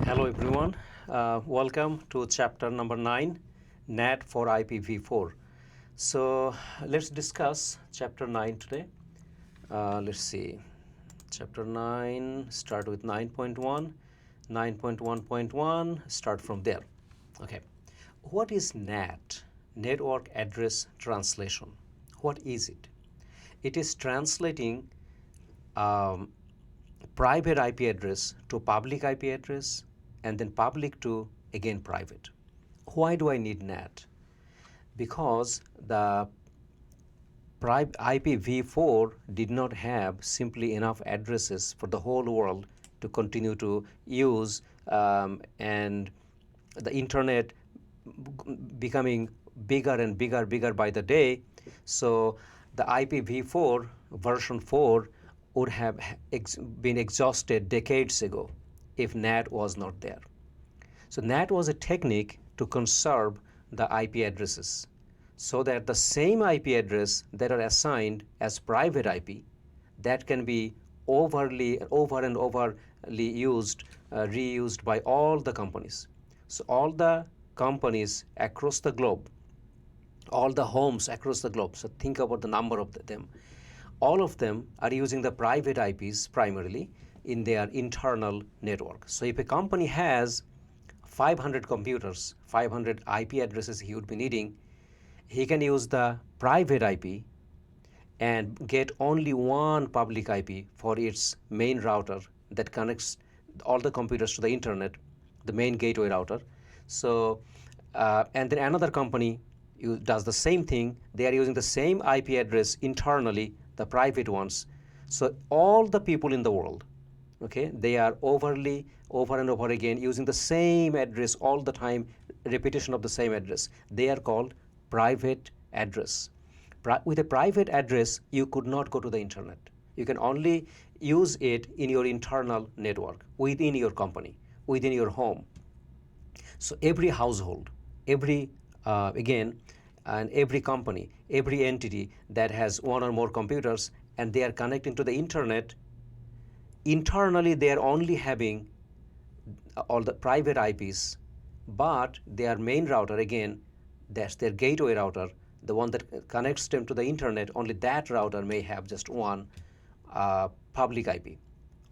Hello everyone, welcome to chapter number 9, NAT for IPv4. So let's discuss chapter 9 today. Let's see, chapter 9, start with 9.1, 9.1.1, start from there. Okay, what is NAT? Network Address Translation. What is it? It is translating um, private IP address to public IP address and then public to again private. Why do I need NAT? Because the IPv4 did not have simply enough addresses for the whole world to continue to use, and the internet becoming bigger and bigger by the day. So the IPv4 version 4 would have been exhausted decades ago if NAT was not there. So NAT was a technique to conserve the IP addresses so that the same IP address that are assigned as private IP that can be over and overly used, reused by all the companies. So all the companies across the globe, all the homes across the globe, so think about the number of them, all of them are using the private IPs primarily in their internal network. So if a company has 500 computers, 500 IP addresses he would be needing, he can use the private IP and get only one public IP for its main router that connects all the computers to the internet, the main gateway router. So, and then another company does the same thing. They are using the same IP address internally, the private ones. So all the people in the world, okay, they are over and over again using the same address all the time, repetition of the same address. They are called private address. With a private address, you could not go to the internet. You can only use it in your internal network, within your company, within your home. So every household, every and every company, every entity that has one or more computers and they are connecting to the internet, internally they are only having all the private IPs, but their main router, again, that's their gateway router, the one that connects them to the internet, only that router may have just one public IP.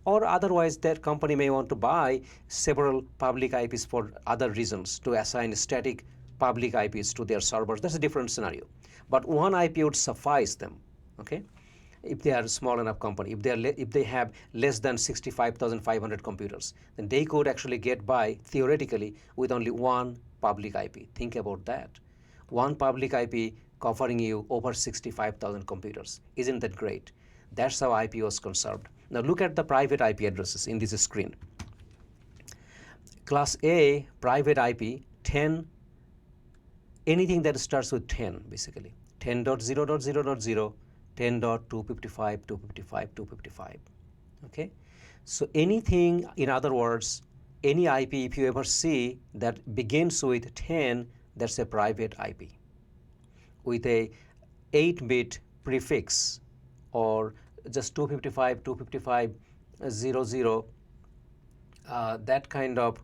Or otherwise, that company may want to buy several public IPs for other reasons, to assign static public IPs to their servers. That's a different scenario. But one IP would suffice them, okay? If they are a small enough company, if they have less than 65,500 computers, then they could actually get by theoretically with only one public IP. Think about that. One public IP covering you over 65,000 computers. Isn't that great? That's how IP was conserved. Now look at the private IP addresses in this screen. Class A private IP 10, anything that starts with 10 basically. 10.0.0.0, 10.255.255.255. Okay, so anything, in other words, any IP if you ever see that begins with 10, that's a private IP with a 8-bit prefix or just 255.255.00, that kind of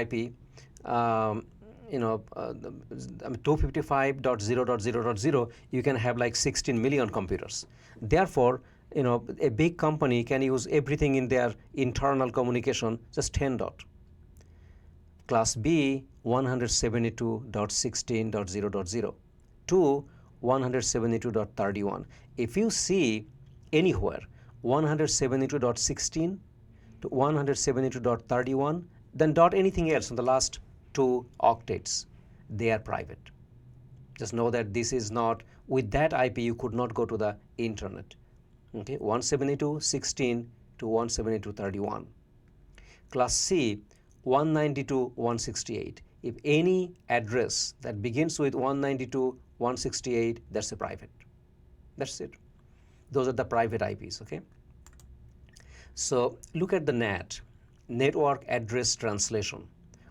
IP. 255.0.0.0, you can have like 16 million computers. Therefore, a big company can use everything in their internal communication just 10 dot. Class B 172.16.0.0 to 172.31. If you see anywhere 172.16 to 172.31, then dot anything else in the last two octets, they are private. Just know that this is not, with that IP you could not go to the internet. Okay, 172.16 to 172.31. Class C 192.168. If any address that begins with 192.168, that's a private. That's it. Those are the private IPs, okay? So look at the NAT, Network Address Translation.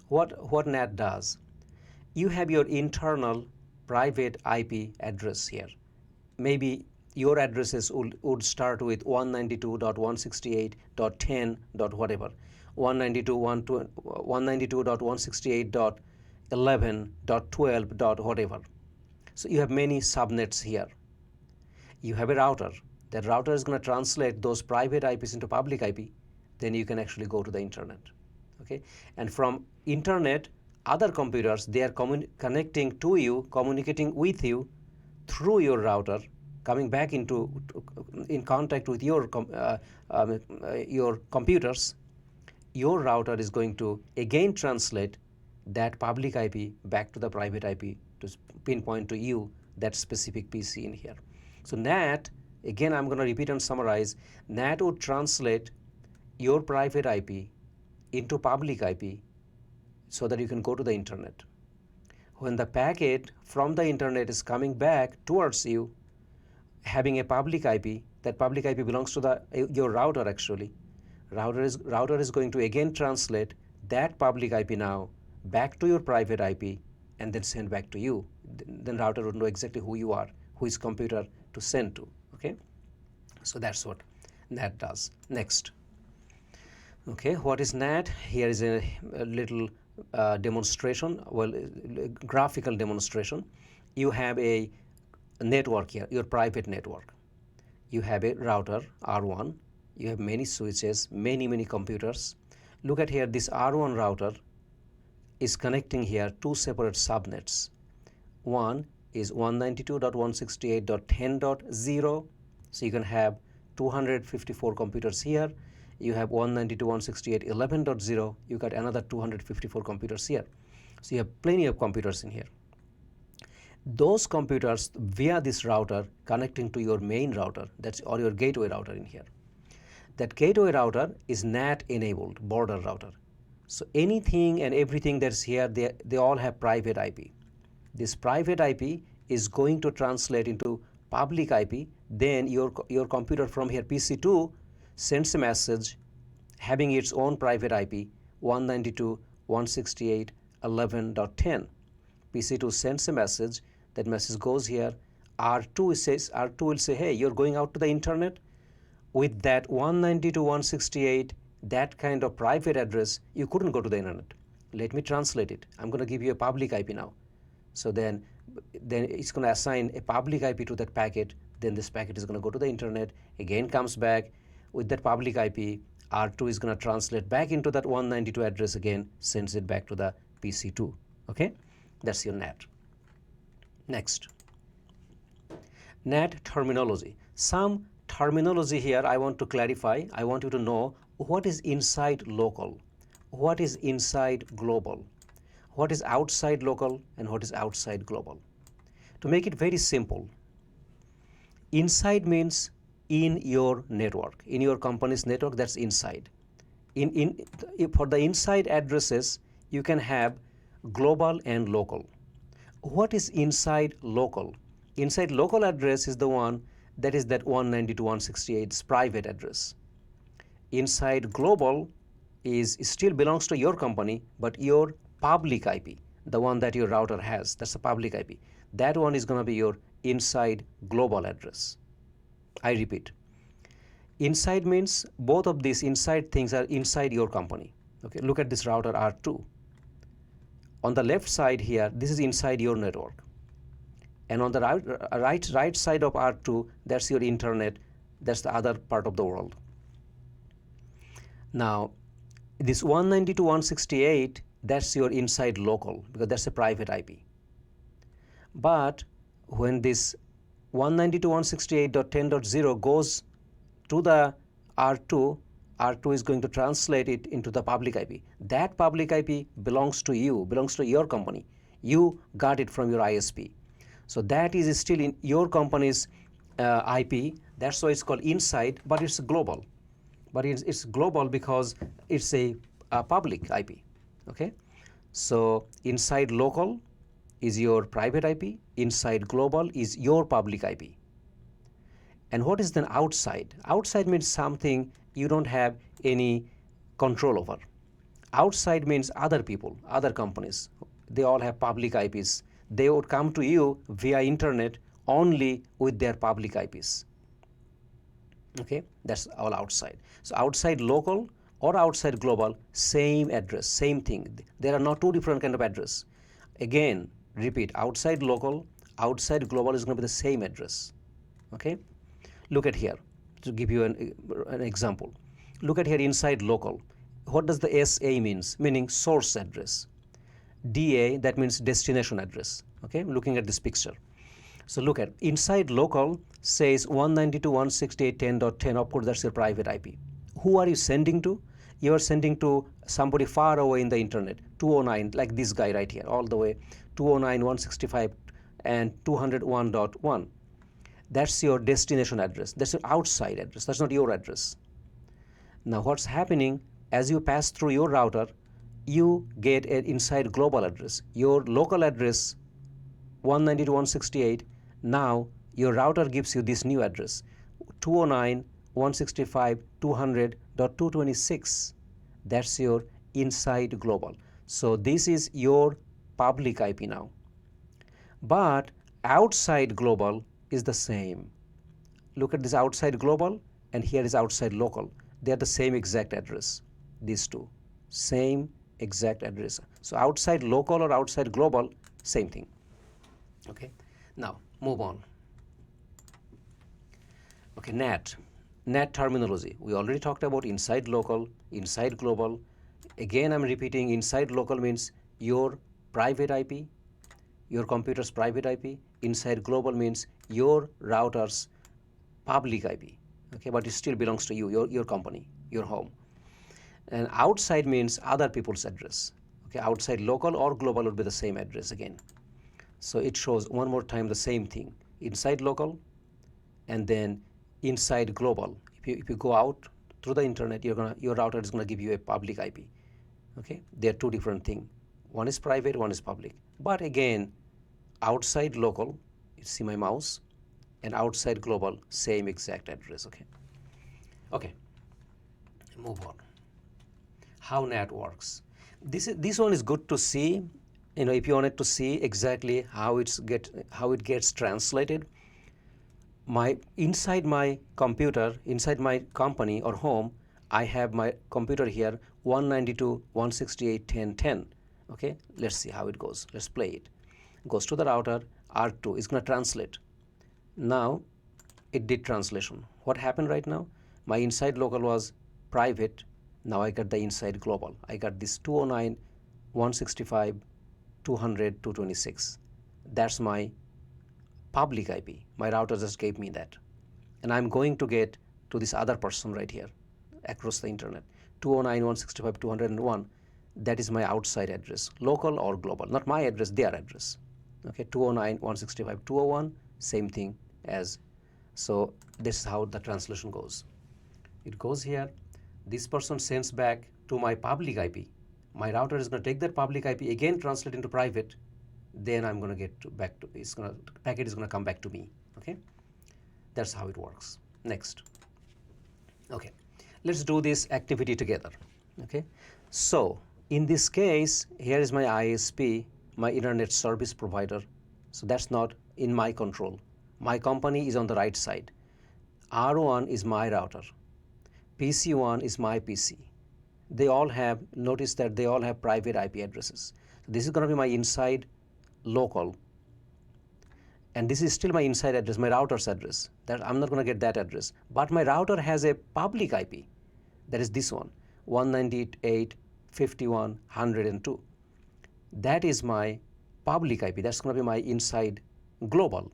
What NAT does, you have your internal private IP address here. Maybe your addresses would start with 192.168.10. whatever, 192.168.11.12. whatever. So you have many subnets here. You have a router. That router is going to translate those private IPs into public IP. Then you can actually go to the internet. Okay, and from internet, other computers, they are connecting to you, communicating with you through your router, coming back in contact with your computers. Your router is going to again translate that public IP back to the private IP to pinpoint to you that specific PC in here. So NAT, again I'm going to repeat and summarize, NAT would translate your private IP into public IP so that you can go to the internet. When the packet from the internet is coming back towards you, having a public IP, that public IP belongs to your router actually. Router is going to again translate that public IP now back to your private IP and then send back to you. Then router would know exactly who you are, who is computer to send to. Okay, so that's what NAT does. Next. Okay, what is NAT? Here is a little demonstration, well, graphical demonstration. You have a network here, your private network. You have a router R1. You have many switches, many computers. Look at here, this R1 router is connecting here two separate subnets. One is 192.168.10.0. So you can have 254 computers here. You have 192.168.11.0. You got another 254 computers here. So you have plenty of computers in here. Those computers via this router connecting to your main router, or your gateway router in here. That gateway router is NAT enabled border router. So anything and everything that's here, they all have private IP. This private IP is going to translate into public IP. Then your computer from here, PC2, sends a message having its own private IP, 192.168.11.10. PC2 sends a message. That message goes here. R2 will say, hey, you're going out to the internet with that 192.168, that kind of private address. You couldn't go to the internet. Let me translate it. I'm going to give you a public IP now. So then it's going to assign a public IP to that packet. Then this packet is going to go to the internet, again comes back with that public IP. R2 is going to translate back into that 192 address again, sends it back to the PC2. Okay, that's your NAT. Next, NAT terminology. Some terminology here I want to clarify. I want you to know what is inside local, what is inside global, what is outside local, and what is outside global. To make it very simple, inside means in your network, in your company's network, that's inside. For the inside addresses, you can have global and local. What is inside local? Inside local address is the one that is that 192.168's private address. Inside global is still belongs to your company, but your public IP, the one that your router has, that's a public IP. That one is going to be your inside global address. I repeat, inside means both of these inside things are inside your company. Okay, look at this router R2. On the left side here, this is inside your network. And on the right side of R2, that's your internet, that's the other part of the world. Now, this 192.168, that's your inside local, because that's a private IP. But when this 192.168.10.0 goes to the R2, R2 is going to translate it into the public IP. That public IP belongs to you, belongs to your company. You got it from your ISP. So that is still in your company's IP. That's why it's called inside, but it's global. But it's global because it's a public IP. Okay? So inside local is your private IP. Inside global is your public IP. And what is then outside? Outside means something you don't have any control over. Outside means other people, other companies. They all have public IPs. They would come to you via internet only with their public IPs. Okay, that's all outside. So outside local or outside global, same address, same thing. There are not two different kind of address. Again, repeat, outside local, outside global is going to be the same address. Okay, look at here to give you an example. Look at here inside local. What does the SA means? Meaning source address. DA, that means destination address. Okay, looking at this picture. So look at inside local says 192.168.10.10. Of course, that's your private IP. Who are you sending to? You are sending to somebody far away in the internet, 209, like this guy right here, all the way 209.165 and 201.1. That's your destination address. That's your outside address. That's not your address. Now what's happening, as you pass through your router, you get an inside global address. Your local address 192.168, now your router gives you this new address 209.165.200.226. That's your inside global. So this is your public IP now. But outside global is the same. Look at this outside global and here is outside local. They are the same exact address. These two, same exact address. So outside local or outside global, same thing. Okay, now move on. Okay, NAT terminology. We already talked about inside local, inside global. Again, I'm repeating, inside local means your private IP, your computer's private IP. Inside global means your router's public IP. Okay, but it still belongs to you, your company, your home. And outside means other people's address. Okay, outside local or global would be the same address again. So it shows one more time the same thing. Inside local and then inside global. If you go out through the internet, your router is gonna give you a public IP. Okay, they are two different things. One is private, one is public. But again, outside local, you see my mouse, and outside global, same exact address. Okay. Okay. Move on. How NAT works. This one is good to see. You know, if you wanted to see exactly how it gets translated. Inside my computer, inside my company or home, I have my computer here 192.168.10.10. Okay, let's see how it goes. Let's play it. Goes to the router, R2 is going to translate. Now it did translation. What happened right now? My inside local was private. Now I got the inside global. I got this 209.165.200.226. That's my public IP. My router just gave me that. And I'm going to get to this other person right here across the internet. 209.165.201. That is my outside address, local or global. Not my address, their address. Okay, 209.165.201, same thing as. So this is how the translation goes. It goes here. This person sends back to my public IP. My router is going to take that public IP again, translate into private. Then I'm going to get back to packet is going to come back to me. Okay, that's how it works. Next. Okay, let's do this activity together. Okay, so in this case, here is my ISP, my internet service provider. So that's not in my control. My company is on the right side. R1 is my router. PC1 is my PC. They all have, notice that they all have private IP addresses. So this is going to be my inside local. And this is still my inside address, my router's address. That I'm not going to get that address. But my router has a public IP. That is this one, 198.51.102. That is my public IP. That's going to be my inside global.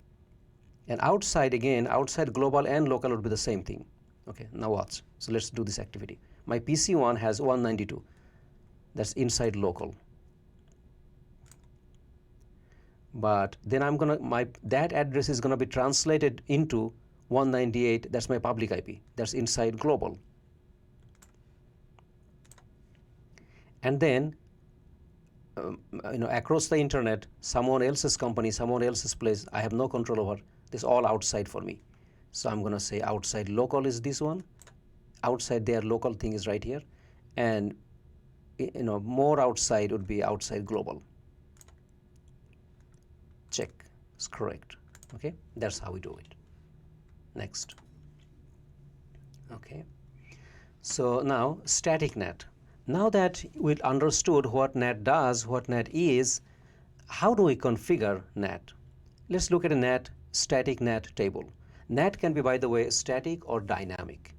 And outside, again, outside global and local would be the same thing. Okay, now watch. So let's do this activity. My PC1 has 192. That's inside local. But then that address is gonna be translated into 198. That's my public IP. That's inside global. And then across the internet, someone else's company, someone else's place, I have no control over. This is all outside for me. So I'm gonna say outside local is this one. Outside their local thing is right here, and more outside would be outside global. Check, it's correct. Okay, that's how we do it. Next. Okay. So now static NAT. Now that we understood what NAT does, what NAT is, how do we configure NAT? Let's look at a NAT, static NAT table. NAT can be, by the way, static or dynamic.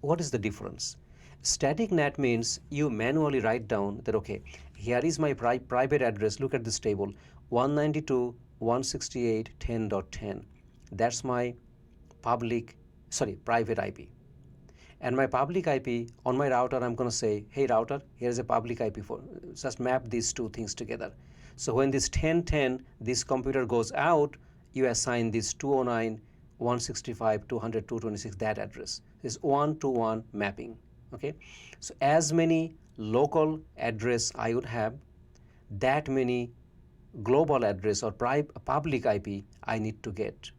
What is the difference? Static NAT means you manually write down that, okay, here is my private address. Look at this table, 192.168.10.10. That's my private IP. And my public IP on my router, I'm going to say, hey router, here's a public IP for, just map these two things together. So when this 1010, this computer goes out, you assign this 209.165.200.226, that address. This one-to-one mapping. Okay. So as many local address I would have, that many global address or public IP I need to get.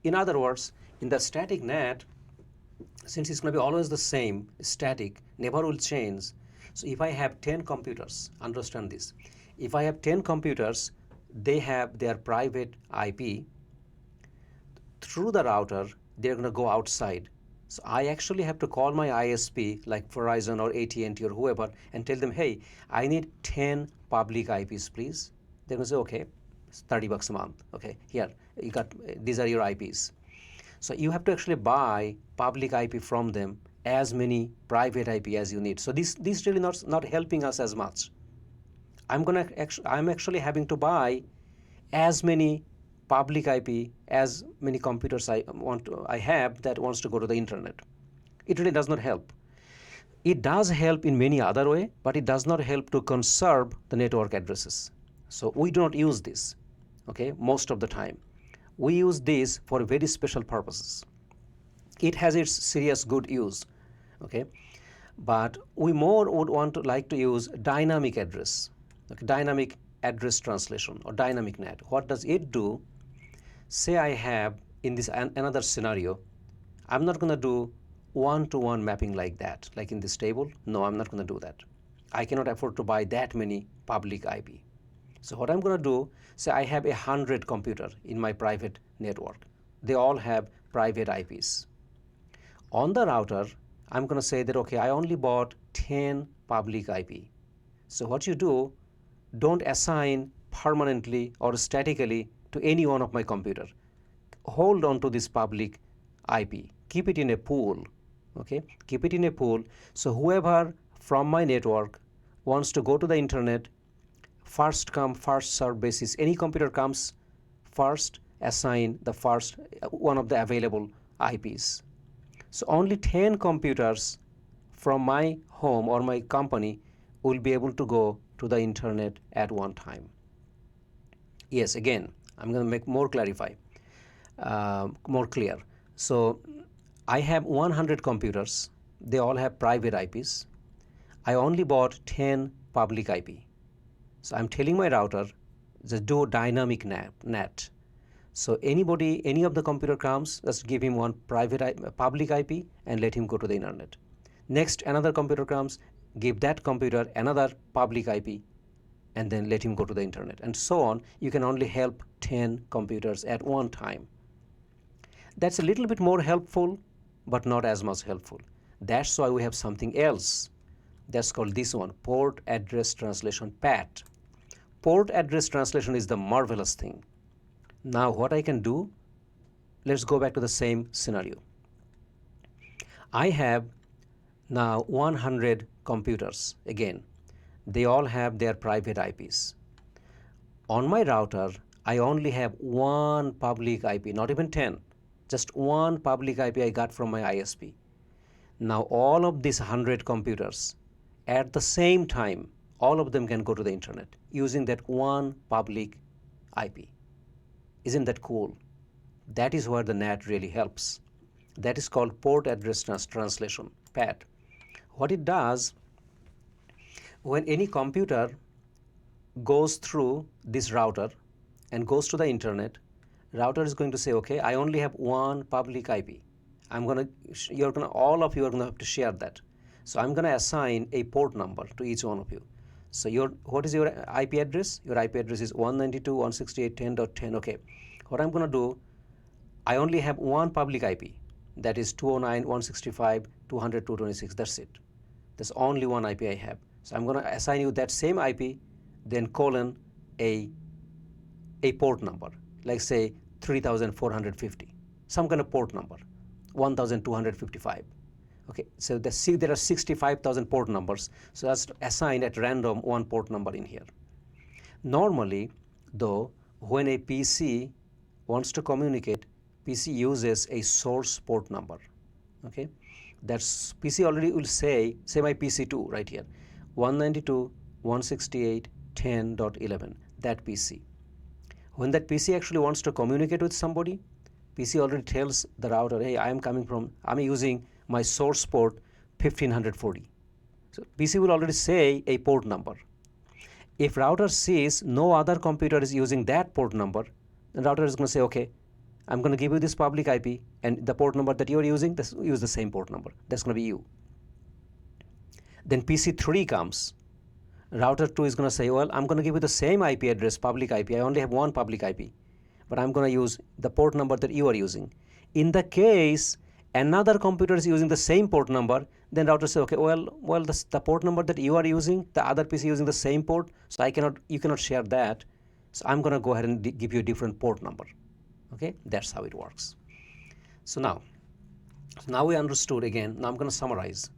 In other words, in the static NAT, since it's going to be always the same, static, never will change. So if I have 10 computers, understand this. If I have 10 computers, they have their private IP. Through the router, they're going to go outside. So I actually have to call my ISP like Verizon or AT&T or whoever and tell them, hey, I need 10 public IPs, please. They're going to say, okay, it's $30 a month. Okay, here, you got, these are your IPs. So you have to actually buy public IP from them, as many private IP as you need. So this really not helping us as much. I'm actually having to buy as many public IP, as many computers I have that wants to go to the internet. It really does not help. It does help in many other way, but it does not help to conserve the network addresses. So we do not use this, okay, most of the time. We use this for very special purposes. It has its serious good use, okay, but we more would like to use dynamic address, okay, dynamic address translation or dynamic NAT. What does it do? Say I have in this another scenario, I'm not going to do one-to-one mapping like that, like in this table. No, I'm not going to do that. I cannot afford to buy that many public IP. So what I'm going to do, say I have 100 computer in my private network. They all have private IPs. On the router, I'm going to say that, okay, I only bought 10 public IP. So what you do, don't assign permanently or statically to any one of my computer. Hold on to this public IP. Keep it in a pool. Okay, keep it in a pool. So whoever from my network wants to go to the internet, first come, first serve basis. Any computer comes first, assign the first one of the available IPs. So only 10 computers from my home or my company will be able to go to the internet at one time. Yes, again, I'm going to make more clear. So I have 100 computers. They all have private IPs. I only bought 10 public IP. So I'm telling my router, just do dynamic NAT. So any of the computer comes, just give him one public IP and let him go to the internet. Next, another computer comes, give that computer another public IP and then let him go to the internet, and so on. You can only help 10 computers at one time. That's a little bit more helpful, but not as much helpful. That's why we have something else. That's called this one, port address translation, PAT. Port address translation is the marvelous thing. Now what I can do, let's go back to the same scenario. I have now 100 computers. Again, they all have their private IPs. On my router, I only have one public IP, not even 10, just one public IP I got from my ISP. Now all of these 100 computers, at the same time, all of them can go to the internet using that one public IP. Isn't that cool? That is where the NAT really helps. That is called port address translation, PAT. What it does, when any computer goes through this router and goes to the internet, router is going to say, okay, I only have one public IP. All of you are gonna have to share that. So I'm gonna assign a port number to each one of you. So what is your IP address? Your IP address is 192.168.10.10. Okay. What I'm gonna do, I only have one public IP. that is 209.165.200.226. That's it. There's only one IP I have. So I'm going to assign you that same IP, then colon a port number, like say 3450, some kind of port number, 1255. Okay, so there are 65,000 port numbers, so that's assigned at random one port number in here. Normally, though, when a PC wants to communicate, PC uses a source port number. Okay, that's PC already will say my PC2 right here, 192.168.10.11, that PC. When that PC actually wants to communicate with somebody, PC already tells the router, hey, I'm using my source port 1540. So PC will already say a port number. If router sees no other computer is using that port number, then router is going to say, okay, I'm going to give you this public IP, and the port number that you're using, use the same port number. That's going to be you. Then PC3 comes. Router 2 is going to say, well, I'm going to give you the same IP address, public IP. I only have one public IP, but I'm going to use the port number that you are using. In the case another computer is using the same port number, then router says, okay, well, the port number that you are using, the other PC using the same port, so you cannot share that. So I'm going to go ahead and give you a different port number. Okay, that's how it works. So now we understood again. Now I'm going to summarize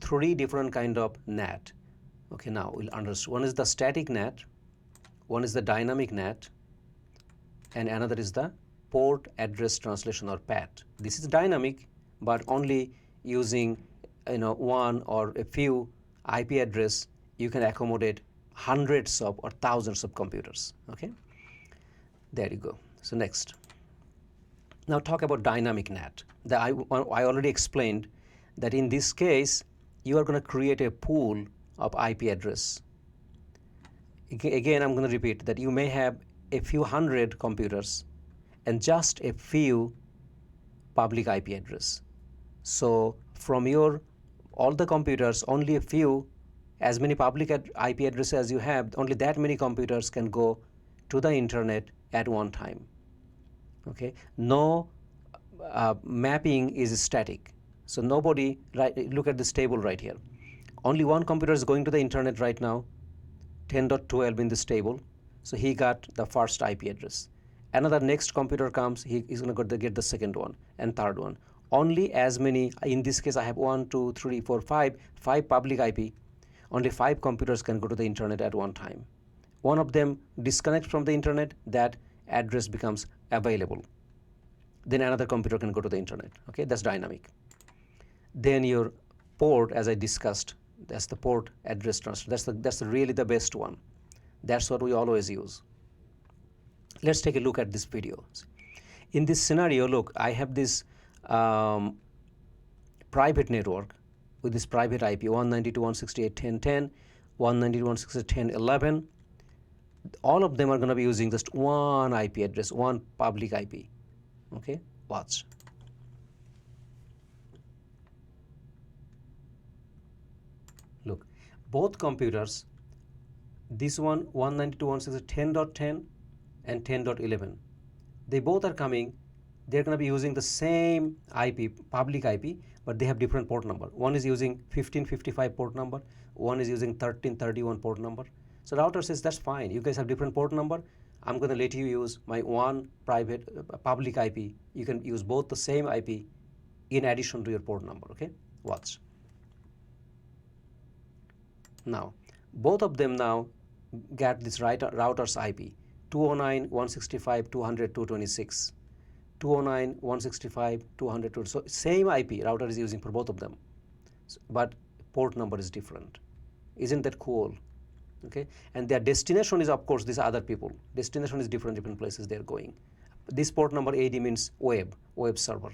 3 different kind of NAT. Okay, now we'll understand. One is the static NAT, one is the dynamic NAT, and another is the port address translation, or PAT. This is dynamic, but only using one or a few IP address, you can accommodate hundreds of or thousands of computers. Okay, there you go. So next, now talk about dynamic NAT. I already explained that in this case you are going to create a pool of IP address. Again, I'm going to repeat that you may have a few hundred computers and just a few public IP address. So from all the computers, only a few, as many public IP addresses as you have, only that many computers can go to the internet at one time. Okay, no mapping is static. So nobody, look at this table right here. Only one computer is going to the internet right now, 10.12 in this table. So he got the first IP address. Another next computer comes, he's going to get the second one and third one. Only as many, in this case I have 1, 2, 3, 4, 5 public IP. Only 5 computers can go to the internet at one time. One of them disconnects from the internet, that address becomes available. Then another computer can go to the internet. Okay, that's dynamic. Then your port, as I discussed, that's the port address transfer. That's really the best one. That's what we always use. Let's take a look at this video. In this scenario, look, I have this private network with this private IP 192.168.10.10, 192.168.10.11. All of them are going to be using just one IP address, one public IP. Okay, watch. Look, both computers, this one 192.168.10.10 and 10.11, they both are coming, they're going to be using the same IP, public IP, but they have different port number. One is using 1555 port number, one is using 1331 port number. So router says, that's fine, you guys have different port number, I'm going to let you use my one private public IP. You can use both the same IP in addition to your port number. Okay, watch. Now both of them now get this router's IP 209.165.200.226, 209.165.200. So same IP router is using for both of them, but port number is different. Isn't that cool? Okay, and their destination is, of course, these other people. Destination is different places they're going. This port number 80 means web server.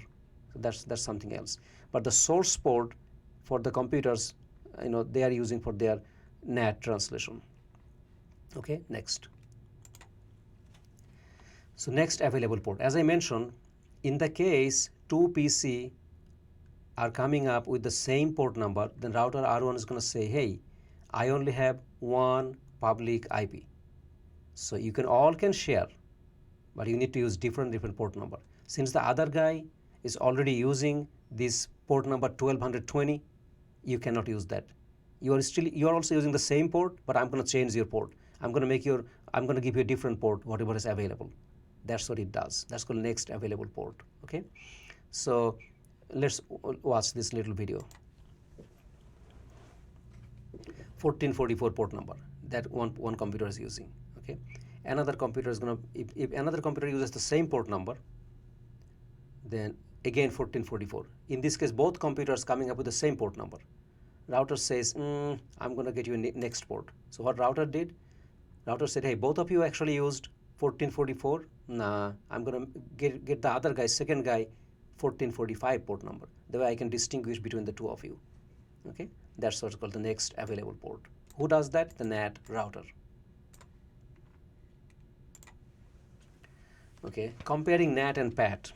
So that's something else. But the source port for the computers, they are using for their NAT translation. Okay, next. So next available port. As I mentioned, in the case 2 PC are coming up with the same port number, then router R1 is going to say, hey, I only have one public IP. So you all can share, but you need to use different port number. Since the other guy is already using this port number 1220, you cannot use that. You are also using the same port, but I'm going to change your port. I'm going to give you a different port, whatever is available. That's what it does. That's called next available port. Okay, so let's watch this little video. 1444 port number that one computer is using. Okay, another computer is going to, if another computer uses the same port number, then again 1444. In this case, both computers coming up with the same port number. Router says, I'm going to get you a next port. So what router did? Router said, hey, both of you actually used 1444. Nah, I'm going to get the other guy, second guy, 1445 port number. The way I can distinguish between the two of you. Okay, that's what's called the next available port. Who does that? The NAT router. Okay, comparing NAT and PAT.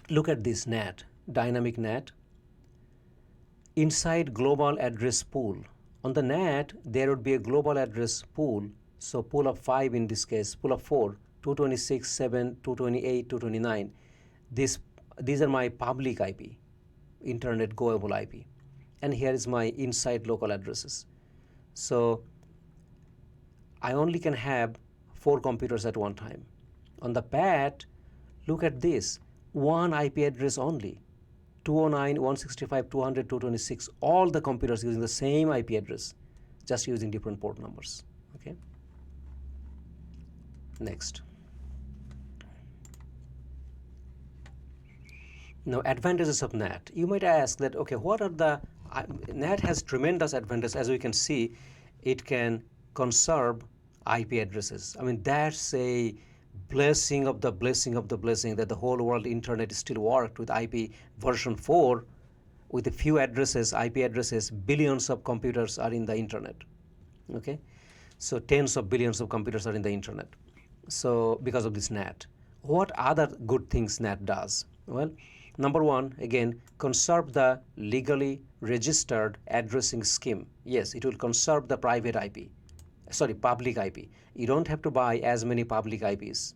Look at this NAT, dynamic NAT. Inside global address pool. On the NAT, there would be a global address pool. So pool of 5 in this case, pool of 4, 226, 7, 228, 229. These are my public IP, internet goable IP. And here is my inside local addresses. So I only can have 4 computers at one time. On the PAT, look at this, one IP address only. 209, 165, 200, 226, all the computers using the same IP address, just using different port numbers. Okay. Next. Now, advantages of NAT. You might ask that, okay, what are the, NAT has tremendous advantages. As we can see, it can conserve IP addresses. I mean, that's a blessing of the blessing of the blessing that the whole world internet still worked with IP version 4 with a few addresses, IP addresses, billions of computers are in the internet. Okay, so tens of billions of computers are in the internet. So because of this NAT. What other good things NAT does? Well, number one, again, conserve the legally registered addressing scheme. Yes, it will conserve the private IP. Sorry, public IP. You don't have to buy as many public IPs.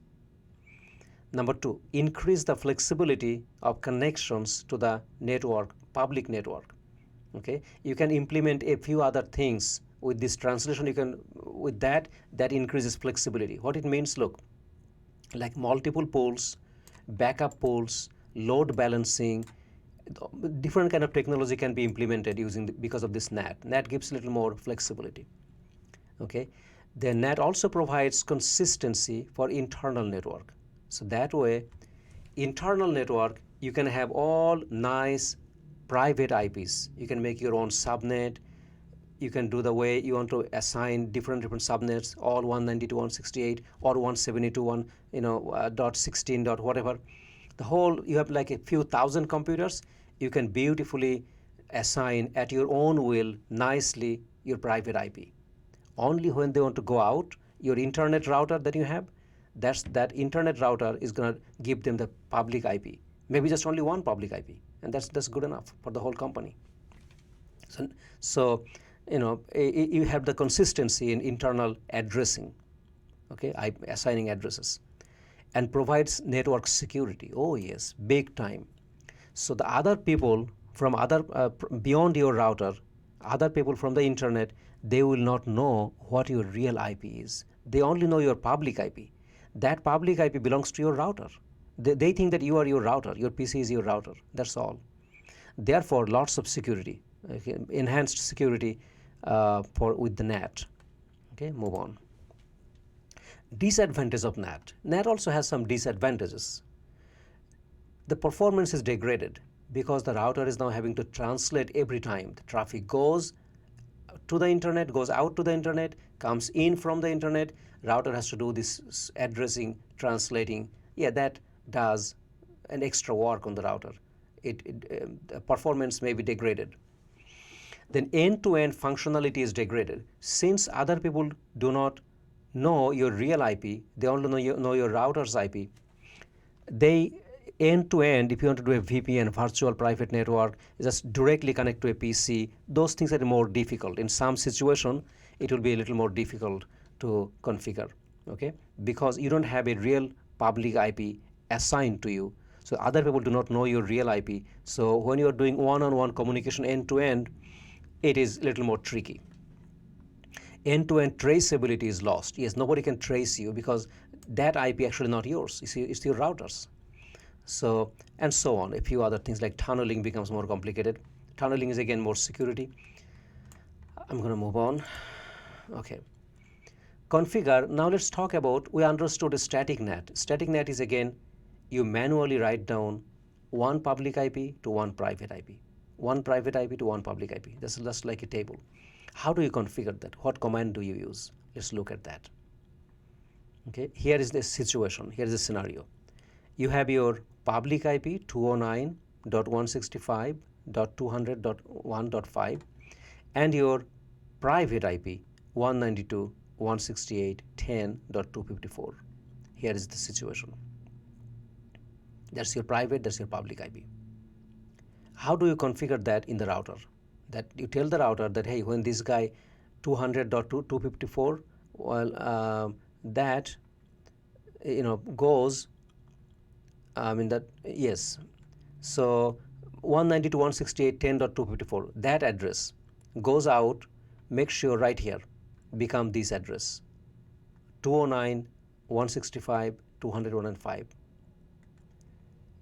Number two, increase the flexibility of connections to the network, public network. Okay, you can implement a few other things with this translation. You can, with that increases flexibility. What it means, look, like multiple pools, backup pools, load balancing, different kind of technology can be implemented because of this NAT. NAT gives a little more flexibility. Okay, the NAT also provides consistency for internal network. So that way, internal network, you can have all nice private IPs. You can make your own subnet. You can do the way you want to assign different subnets, all 192.168 or 172.1, dot 16 dot whatever. The whole, you have like a few thousand computers. You can beautifully assign at your own will nicely your private IP. Only when they want to go out, your internet router that you have, that internet router is going to give them the public IP. Maybe just only one public IP, and that's good enough for the whole company. So you have the consistency in internal addressing, okay, assigning addresses, and provides network security. Oh yes, big time. So the other people from beyond your router, other people from the internet, they will not know what your real IP is. They only know your public IP. That public IP belongs to your router. They think that you are your router. Your PC is your router. That's all. Therefore, lots of security, okay, enhanced security with the NAT. Okay, move on. Disadvantage of NAT. NAT also has some disadvantages. The performance is degraded because the router is now having to translate every time. The traffic goes to the internet, goes out to the internet, comes in from the internet. Router has to do this addressing, translating. Yeah, that does an extra work on the router. The performance may be degraded. Then end-to-end functionality is degraded. Since other people do not know your real IP, they only know your router's IP. They end-to-end, if you want to do a VPN, virtual private network, just directly connect to a PC, those things are more difficult. In some situation, it will be a little more difficult to configure, okay? Because you don't have a real public IP assigned to you. So other people do not know your real IP. So when you are doing one-on-one communication end-to-end, it is a little more tricky. End-to-end traceability is lost. Yes, nobody can trace you because that IP actually not yours. It's your router's. So, and so on. A few other things like tunneling becomes more complicated. Tunneling is again more security. I'm going to move on. Okay. Configure. Now let's talk about, we understood a static NAT. Static NAT is again, you manually write down one public IP to one private IP. One private IP to one public IP. That's just like a table. How do you configure that? What command do you use? Let's look at that. Okay, here is the situation. Here is the scenario. You have your public IP 209.165.200.1.5 and your private IP 192.168.10.254. Here is the situation. That's your private, that's your public IP. How do you configure that in the router? That you tell the router that, hey, when this guy 200.254, well, that goes, yes. So 192.168.10.254, that address goes out, make sure right here become this address 209.165.200.105.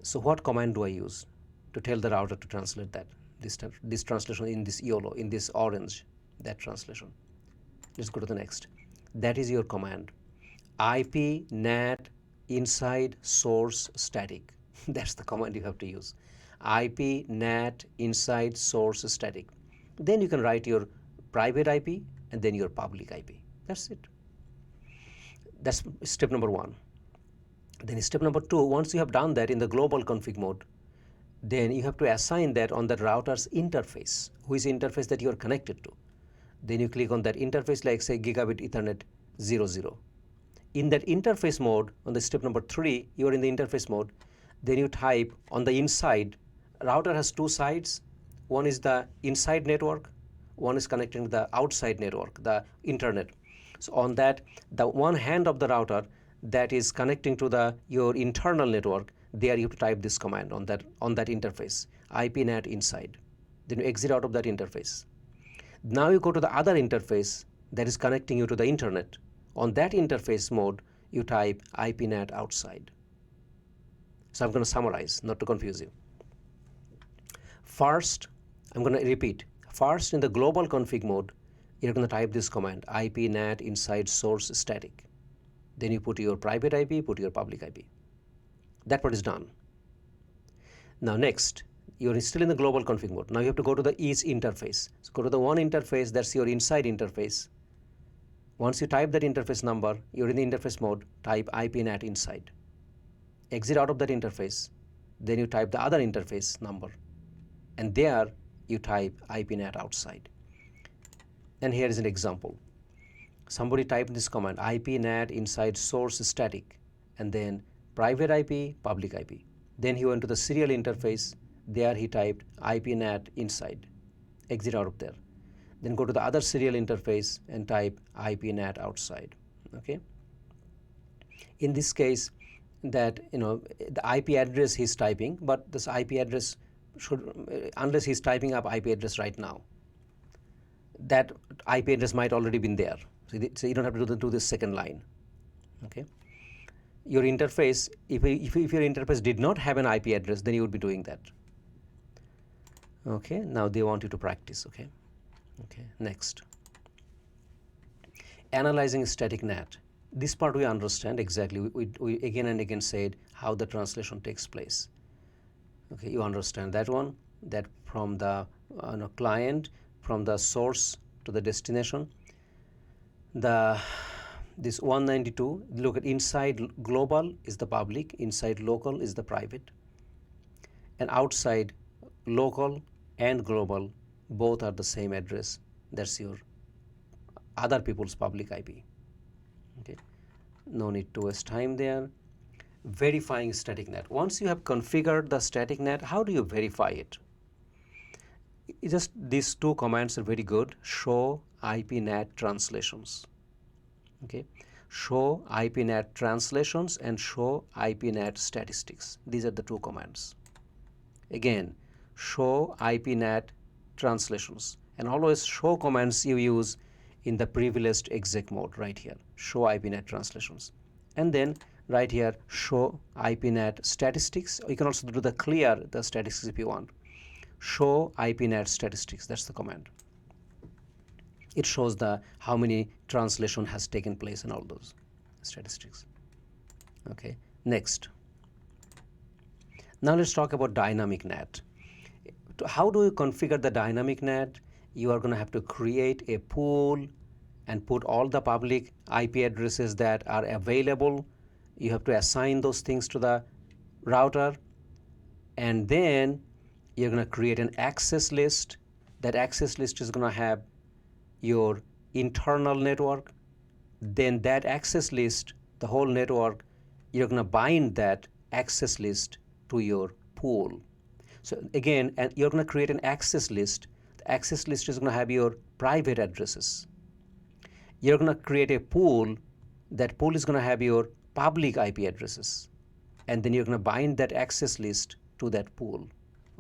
So what command do I use to tell the router to translate that? This translation in this YOLO, in this orange, that translation. Let's go to the next. That is your command. IP NAT inside source static. That's the command you have to use. IP NAT inside source static. Then you can write your private IP and then your public IP. That's it. That's step number one. Then step number two, once you have done that in the global config mode, then you have to assign that on the router's interface, which interface that you are connected to. Then you click on that interface, like say gigabit Ethernet 00. In that interface mode, on the step number 3, you are in the interface mode. Then you type on the inside. Router has two sides. One is the inside network. One is connecting to the outside network, the internet. So on that, the one hand of the router that is connecting to your internal network, there you have to type this command on that interface, IP NAT inside. Then you exit out of that interface. Now you go to the other interface that is connecting you to the internet. On that interface mode, you type IP NAT outside. So I'm going to summarize, not to confuse you. First, I'm going to repeat. First, in the global config mode, you're going to type this command, IP NAT inside source static. Then you put your private IP, put your public IP. That part is done. Now next, you're still in the global config mode. Now you have to go to the each interface. So go to the one interface, that's your inside interface. Once you type that interface number, you're in the interface mode, type IP NAT inside. Exit out of that interface, then you type the other interface number, and there you type IP NAT outside. And here is an example. Somebody typed this command, IP NAT inside source static, and then private IP, public IP. Then he went to the serial interface. There he typed IP NAT inside. Exit out of there. Then go to the other serial interface and type IP NAT outside. Okay. In this case, that the IP address he's typing, but this IP address should, unless he's typing up IP address right now, that IP address might already been there. So you don't have to do this second line. Okay. Your interface, if your interface did not have an IP address, then you would be doing that. Okay. Now they want you to practice. Okay. Okay. Next. Analyzing static NAT. This part we understand exactly. We again and again said how the translation takes place. Okay. You understand that one. That from the client, from the source to the destination. This 192, look at inside global is the public, inside local is the private, and outside local and global both are the same address. That's your other people's public IP. Okay, no need to waste time there. Verifying static NAT. Once you have configured the static NAT, how do you verify it? Just these two commands are very good. Show IP NAT translations. Okay, show IPNAT translations and show IPNAT statistics. These are the two commands. Again, show IPNAT translations, and always show commands you use in the privileged exec mode right here. Show IPNAT translations, and then right here show IPNAT statistics. You can also do the clear the statistics if you want. Show IPNAT statistics. That's the command. It shows the how many translation has taken place and all those statistics. Okay, next. Now let's talk about dynamic NAT. How do you configure the dynamic NAT? You are going to have to create a pool and put all the public IP addresses that are available. You have to assign those things to the router, and then you're going to create an access list. That access list is going to have your internal network. Then that access list, the whole network, you're going to bind that access list to your pool. So again, and you're going to create an access list. The access list is going to have your private addresses. You're going to create a pool. That pool is going to have your public IP addresses, and then you're going to bind that access list to that pool.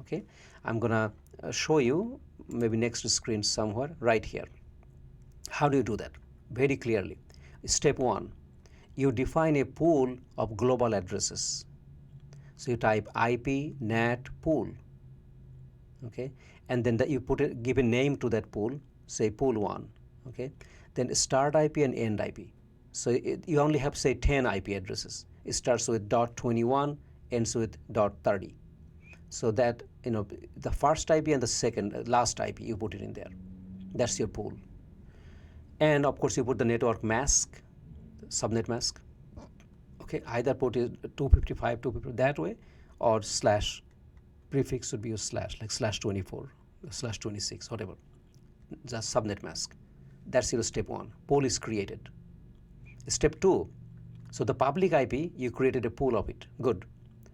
Okay, I'm going to show you maybe next screen somewhere right here. How do you do that? Very clearly. Step 1, you define a pool of global addresses. So you type IP NAT pool, okay, and then you give a name to that pool, say pool 1, okay. Then start IP and end IP. So you only have say 10 IP addresses. It starts with .21, ends with .30. So that the first IP and the second last IP you put it in there. That's your pool. And of course you put the network mask, subnet mask. Okay, either put it 255, 250 that way, or slash prefix should be your slash, like /24, /26, whatever. Just subnet mask. That's your step 1. Pool is created. Step 2, so the public IP, you created a pool of it. Good.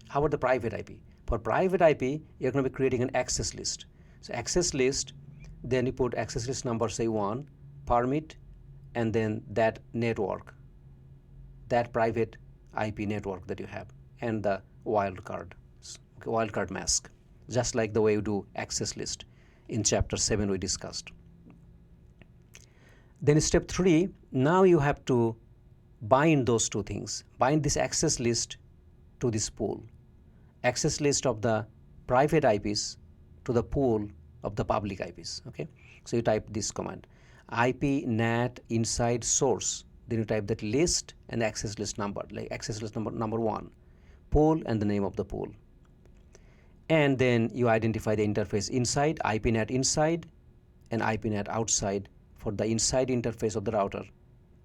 How about the private IP? For private IP, you're going to be creating an access list. So access list, then you put access list number, say 1, permit, and then that network, that private IP network that you have, and the wildcard, okay, wildcard mask, just like the way you do access list in chapter 7 we discussed. Then step 3, now you have to bind those two things. Bind this access list to this pool. Access list of the private IPs to the pool of the public IPs. Okay, so you type this command, IP NAT inside source. Then you type that list and access list number, like access list number 1, pool and the name of the pool. And then you identify the interface inside, IP NAT inside and IP NAT outside for the inside interface of the router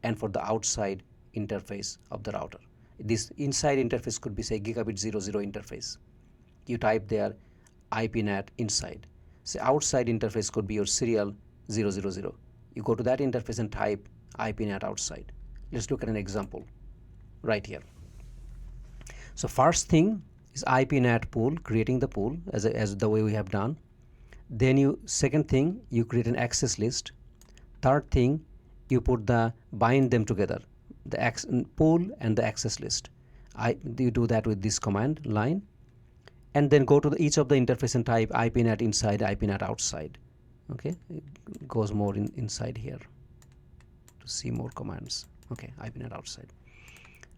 and for the outside interface of the router. This inside interface could be say gigabit 00 interface. You type there IP NAT inside. Say outside interface could be your serial 000. You go to that interface and type IP NAT outside. Let's look at an example right here. So first thing is IP NAT pool, creating the pool as the way we have done. Then second thing, you create an access list. Third thing, you bind them together, the pool and the access list. You do that with this command line, and then go to each of the interface and type IP NAT inside, IP NAT outside. Okay, it goes more inside here to see more commands. Okay, IP NAT outside.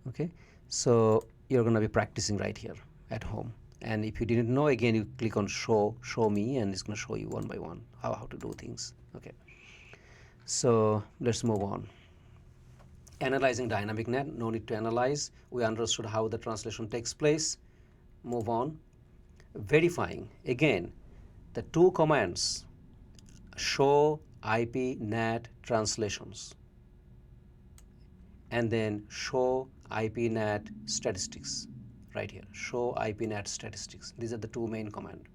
Okay, so you're going to be practicing right here at home. And if you didn't know, again, you click on show me, and it's going to show you one by one how to do things. Okay, so let's move on. Analyzing dynamic NAT, no need to analyze. We understood how the translation takes place. Move on. Verifying, again, the two commands, show IP NAT translations and then show IP NAT statistics right here. Show IP NAT statistics. These are the two main commands.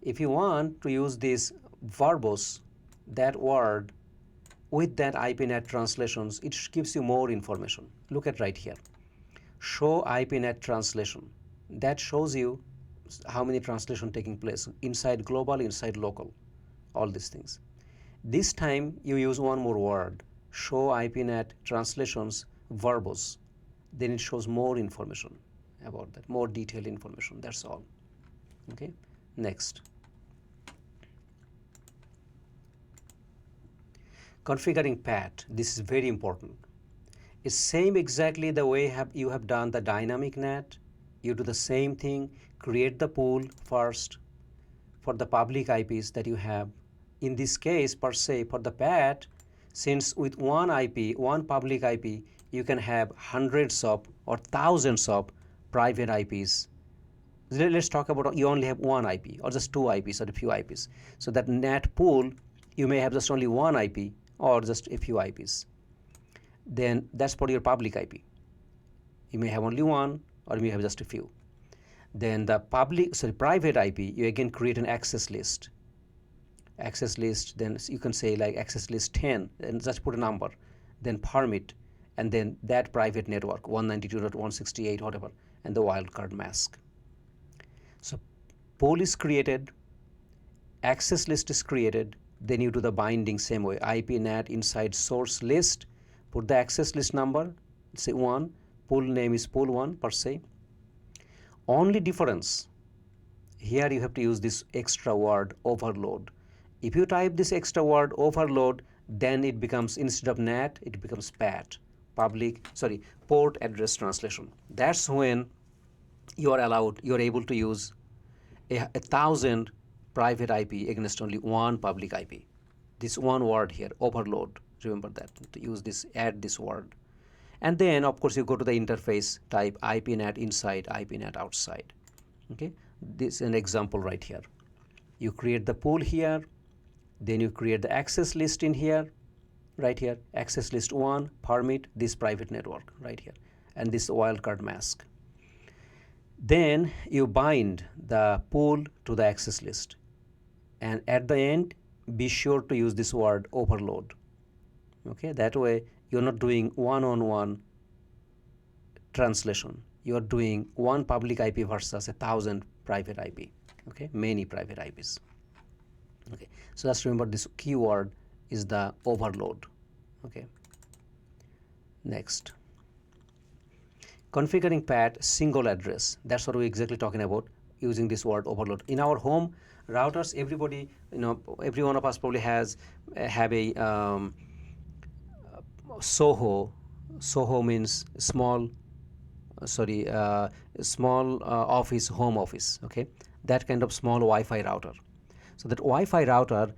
If you want to use this verbose, that word with that IP NAT translations, it gives you more information. Look at right here. Show IP NAT translation. That shows you how many translation taking place inside global, inside local, all these things. This time you use one more word, show IP NAT translations verbose, then it shows more information about that, more detailed information. That's all. Okay, next. Configuring path. This is very important. It's same exactly the way you have done the dynamic NAT. You do the same thing. Create the pool first for the public IPs that you have. In this case, per se, for the path, since with one IP, one public IP, you can have hundreds of or thousands of private IPs. Let's talk about you only have one IP or just two IPs or a few IPs. So that NAT pool, you may have just only one IP or just a few IPs. Then that's for your public IP. You may have only one or you may have just a few. Then the private IP, you again create an access list. Access list, then you can say like access list 10 and just put a number, then permit, and then that private network 192.168 whatever, and the wildcard mask. So pool is created, access list is created, then you do the binding same way. IP NAT inside source list, put the access list number, say 1, pool name is pool 1 per se. Only difference, here you have to use this extra word overload. If you type this extra word overload, then it becomes, instead of NAT, it becomes PAT, port address translation. That's when you are able to use a 1,000 private IP against only one public IP. This one word here, overload, remember that, to use this, add this word. And then of course you go to the interface, type IP NAT inside, IP NAT outside. Okay, this is an example right here. You create the pool here, then you create the access list in here, right here, access list 1, permit, this private network right here, and this wildcard mask. Then you bind the pool to the access list, and at the end be sure to use this word overload. Okay, that way you're not doing one-on-one translation. You're doing one public IP versus 1,000 private IP. Okay, many private IPs. Okay, so just remember this keyword is the overload. Okay, next. Configuring path single address. That's what we're exactly talking about, using this word overload. In our home routers, everybody, every one of us probably have a SOHO. SOHO means small office, home office. Okay, that kind of small Wi-Fi router. So that Wi-Fi router,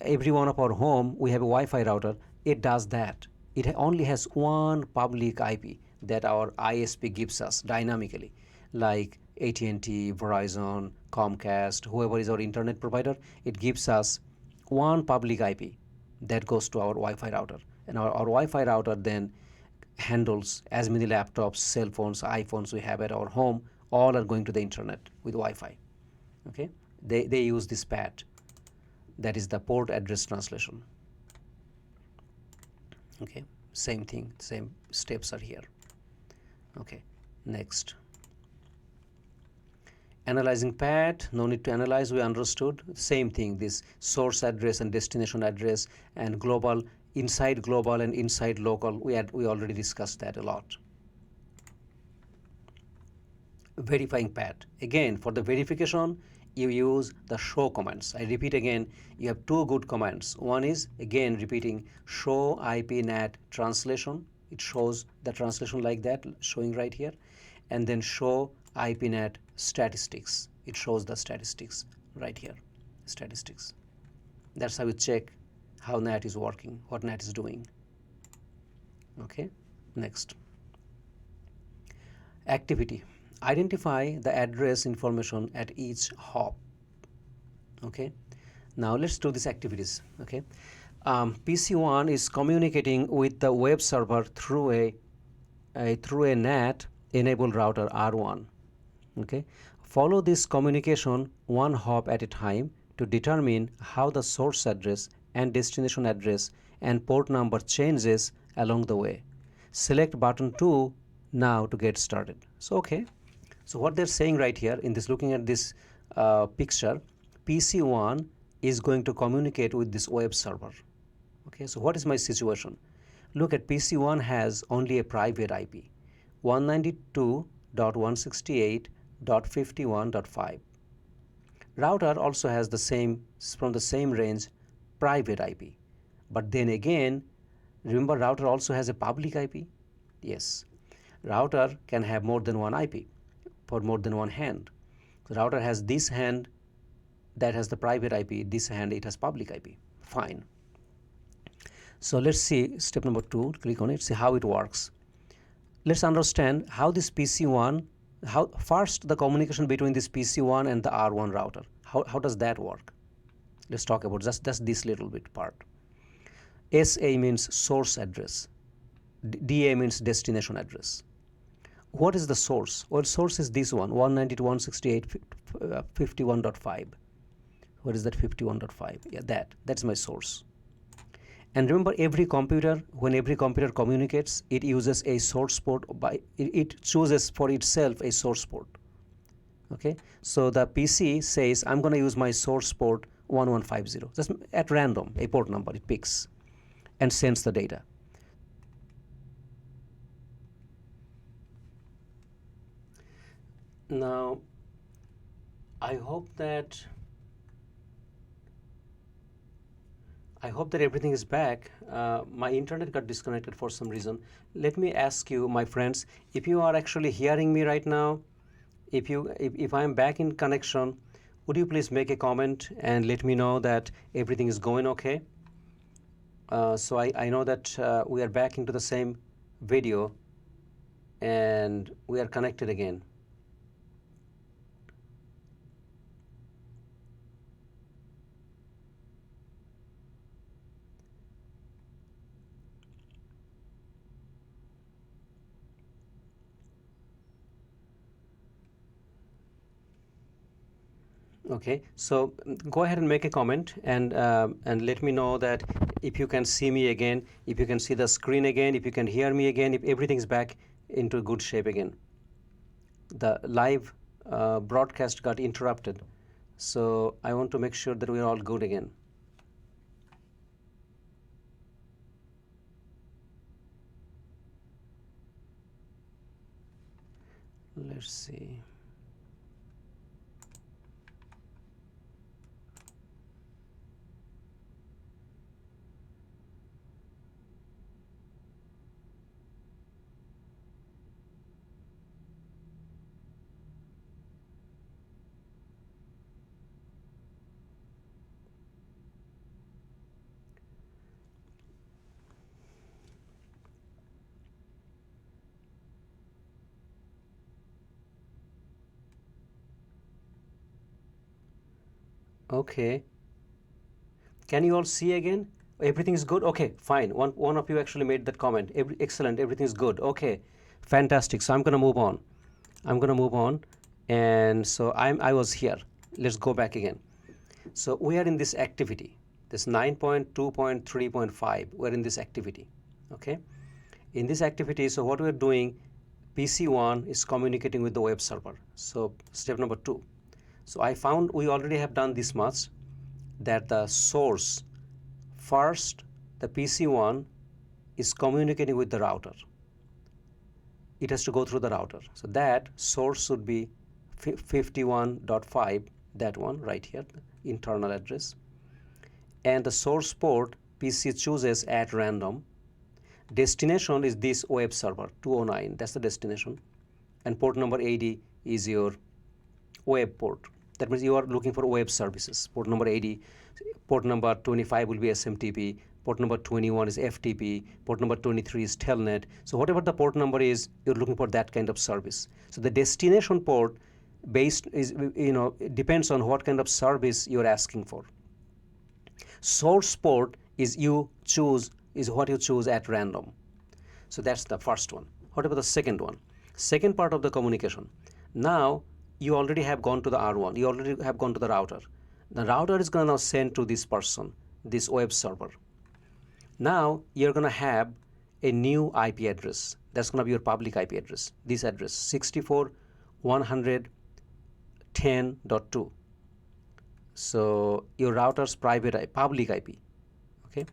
every one of our home, we have a Wi-Fi router. It does that. It only has one public IP that our ISP gives us dynamically, like AT&T, Verizon, Comcast, whoever is our internet provider. It gives us one public IP that goes to our Wi-Fi router, and our Wi-Fi router then handles as many laptops, cell phones, iPhones we have at our home. All are going to the internet with Wi-Fi. Okay, they use this PAT, that is the port address translation. Okay, same thing, same steps are here. Okay, next. Analyzing PAT, no need to analyze, we understood. Same thing, this source address and destination address, and global, inside global and inside local, we already discussed that a lot. Verifying PAT. Again, for the verification, you use the show commands. I repeat again, you have two good commands. One is, again repeating, show IP NAT translation. It shows the translation like that, showing right here. And then show IP NAT statistics. It shows the statistics right here, statistics. That's how we check how NAT is working, what NAT is doing. Okay, next. Activity. Identify the address information at each hop. Okay, now let's do these activities. Okay, PC1 is communicating with the web server through a NAT enabled router R1. Okay, follow this communication one hop at a time to determine how the source address and destination address and port number changes along the way. Select button 2 now to get started. So okay, so what they're saying right here in this, looking at this picture, PC1 is going to communicate with this web server. Okay, so what is my situation? Look at PC1 has only a private IP, 192.168.51.5. Router also has the same, from the same range, private IP. But then again, remember router also has a public IP? Yes. Router can have more than one IP for more than one hand. The router has this hand that has the private IP, this hand it has public IP. Fine. So let's see step number 2, click on it, see how it works. Let's understand how this PC1, how first the communication between this PC1 and the R1 router. How does that work? Let's talk about just this little bit part. SA means source address. DA means destination address. What is the source? Well, source is this one, 192.168.51.5. What is that 51.5? Yeah, that's my source. And remember, every computer, when every computer communicates, it uses a source port. It chooses for itself a source port. Okay, so the PC says I'm going to use my source port 1150, just at random, a port number it picks and sends the data. Now, I hope that everything is back. My internet got disconnected for some reason. Let me ask you, my friends, if you are actually hearing me right now, if I am back in connection, would you please make a comment and let me know that everything is going okay? So I know that we are back into the same video and we are connected again. Okay, so go ahead and make a comment and let me know that if you can see me again, if you can see the screen again, if you can hear me again, if everything's back into good shape again. The live broadcast got interrupted, so I want to make sure that we're all good again. Let's see. Okay. Can you all see again? Everything is good? Okay, fine. One of you actually made that comment. Excellent, everything is good. Okay, fantastic. So I'm going to move on. And so I was here. Let's go back again. So we are in this activity, this 9.2.3.5. We're in this activity. Okay. In this activity, so what we're doing, PC1 is communicating with the web server. So step number 2. So I found we already have done this much, that the source, first the PC1 is communicating with the router. It has to go through the router. So that source should be 51.5, that one right here, internal address. And the source port PC chooses at random. Destination is this web server 209, that's the destination. And port number 80 is your web port. That means you are looking for web services. Port number 80, port number 25 will be SMTP, port number 21 is FTP, port number 23 is Telnet. So whatever the port number is, you're looking for that kind of service. So the destination port based is, it depends on what kind of service you're asking for. Source port is what you choose at random. So that's the first one. What about the second one? Second part of the communication. Now you already have gone to the R1. You already have gone to the router. The router is going to now send to this person, this web server. Now you're going to have a new IP address. That's going to be your public IP address. This address, 64.110.2. So your router's public IP. Okay,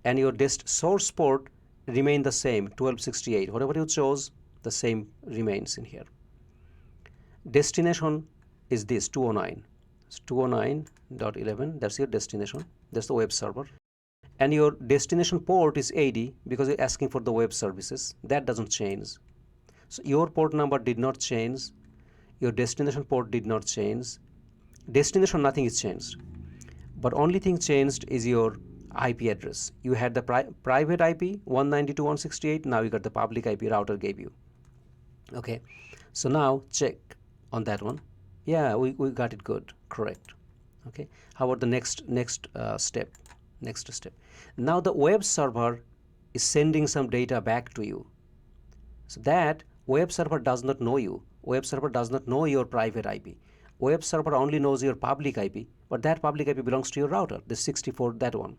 and your source port remain the same, 1268. Whatever you chose, the same remains in here. Destination is this 209. It's 209.11. That's your destination. That's the web server. And your destination port is 80 because you're asking for the web services. That doesn't change. So your port number did not change. Your destination port did not change. Destination, nothing is changed. But only thing changed is your IP address. You had the private IP 192.168. Now you got the public IP router gave you. Okay. So now check on that one. Yeah, we got it good. Correct. Okay. How about the next step? Next step. Now the web server is sending some data back to you. So that web server does not know you. Web server does not know your private IP. Web server only knows your public IP, but that public IP belongs to your router, the 64, that one.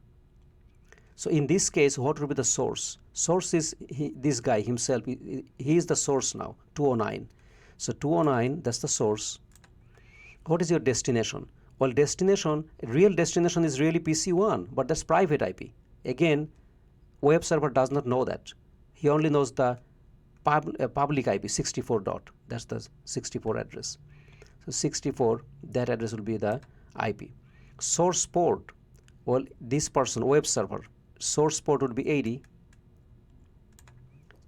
So in this case, what will be the source? Source is this guy himself. He is the source now, 209. So 209, that's the source. What is your destination? Well, destination, real destination is really PC1, but that's private IP. Again, web server does not know that. He only knows the public IP, 64 dot. That's the 64 address. So 64, that address will be the IP. Source port, well, this person, web server, source port would be 80.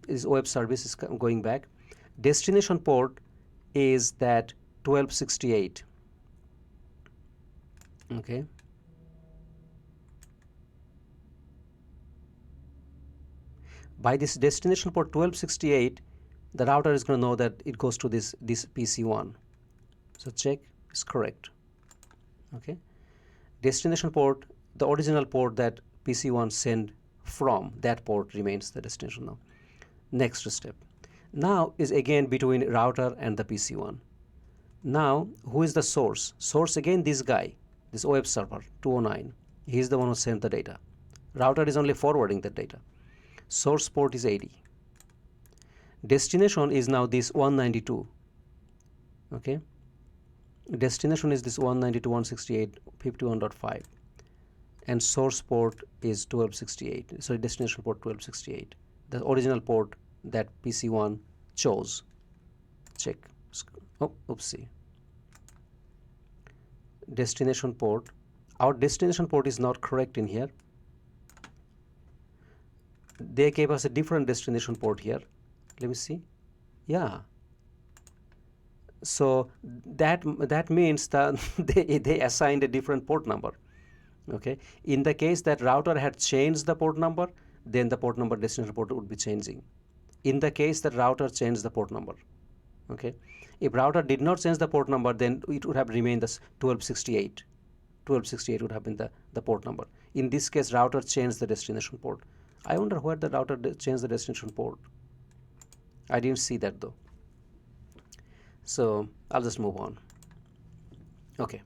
Is web service is going back. Destination port is that 1268. Okay. By this destination port 1268, the router is going to know that it goes to this PC1. So check is correct. Okay. Destination port, the original port that PC1 sent from, that port remains the destination now. Next step. Now is again between router and the PC1. Now, who is the source? Source again this guy, this web server 209. He is the one who sent the data. Router is only forwarding the data. Source port is 80. Destination is now this 192. Okay. Destination is this 192.168.51.5. And source port is 1268. So destination port 1268. The original port that PC1 chose. Check. Oh, oopsie. Destination port. Our destination port is not correct in here. They gave us a different destination port here. Let me see. Yeah. So that means that they assigned a different port number. Okay. In the case that router had changed the port number, then the port number destination port would be changing. In the case that router changed the port number. Okay. If router did not change the port number, then it would have remained the 1268. 1268 would have been the port number. In this case, router changed the destination port. I wonder where the router changed the destination port. I didn't see that though. So I'll just move on. Okay,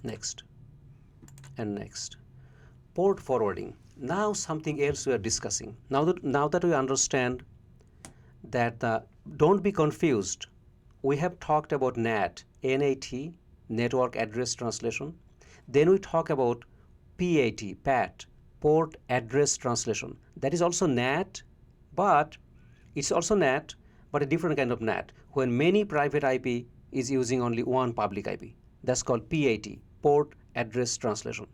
next and next. Port forwarding. Now something else we are discussing. Now that we understand that don't be confused. We have talked about NAT, NAT, Network Address Translation. Then we talk about PAT, Port Address Translation. That is also NAT, but it's also NAT, but a different kind of NAT. When many private IP is using only one public IP. That's called PAT, Port Address Translation.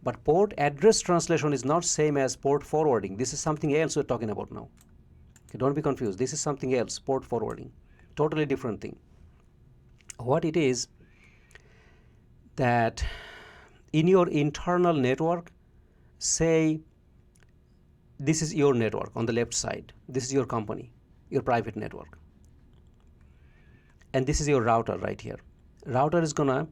But port address translation is not same as port forwarding. This is something else we're talking about now. Okay, don't be confused. This is something else, port forwarding. Totally different thing. What it is that in your internal network, say this is your network on the left side. This is your company, your private network. And this is your router right here. Router is gonna,